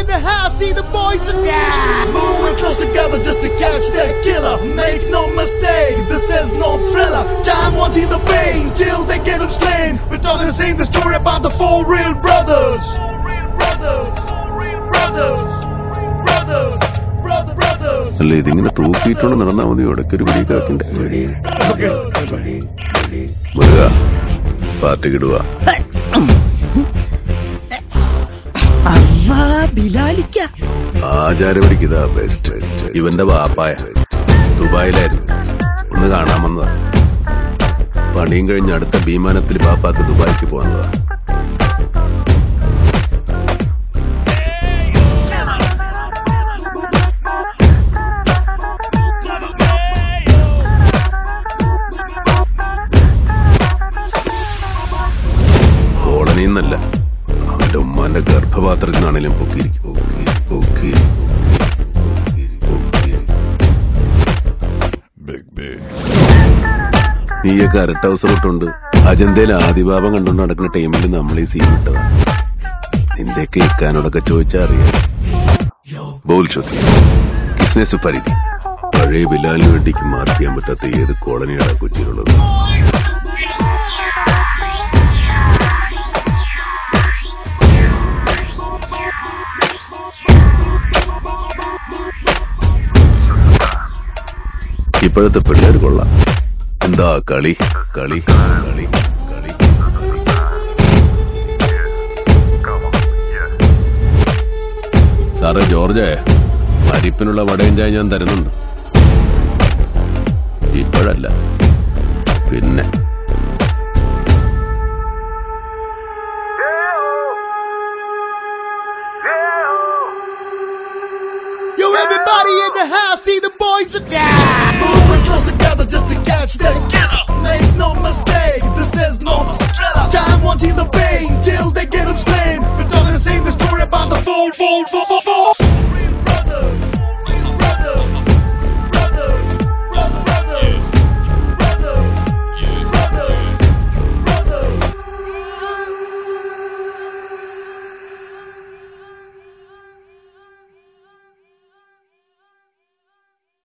the house, see the boys are down. Moving close together just to catch that killer. Make no mistake, this is no thriller. Time wanting the pain till they get him slain. We're talking the same story about the four real brothers. അല്ല ഇതിങ്ങനെ തൂക്കിയിട്ടുണ്ട് നടന്നാ മതി ഇടയ്ക്കൊരു പിടിക്കാക്കണ്ടേ Muruga പാർട്ടിക്കിടുക ആചാരപടിക്കിതാ best. ഇവന്റെ വാപ്പായ ദുബായിലായിരുന്നു, ഒന്ന് കാണാമെന്നതാ. പണിയും കഴിഞ്ഞ് അടുത്ത വിമാനത്തിൽ പാപ്പാക്ക് ദുബായിക്ക് പോകുന്നതാ. കോളനിന്നല്ല, അവന്റെ ഉമ്മാന്റെ ഗർഭപാത്രത്തിൽ നിന്നാണേലും പൊക്കിയിരിക്കും. നീയൊക്കെ അരട്ട അവസരമുണ്ട്. അജന്തയിൽ ആദിഭാവം കണ്ടുകൊണ്ട് നടക്കുന്ന ടൈമിൽ നമ്മൾ ഈ സീൻ ഇട്ടതാ. നിന്റെയൊക്കെ ഇക്കാനോടൊക്കെ ചോദിച്ചാൽ അറിയാം. ബോൾ ചോദ്യം ബിസിനസ് പരിധി പഴയ ബിലാലിന് വേണ്ടിക്ക് മാർക്ക് ചെയ്യാൻ പറ്റാത്ത ഏത് കോളനിയാണ് കൊച്ചിയിലുള്ളത്? ഇപ്പോഴത്തെ പിള്ളേർ കൊള്ളാം. എന്താ കളി കളി കളി കളി. സാറേ ജോർജ്, പരിപ്പിനുള്ള വടയും ചായ ഞാൻ തരുന്നുണ്ട്. ഇപ്പോഴല്ല, പിന്നെ. Yo, everybody in the house, see the boys are down.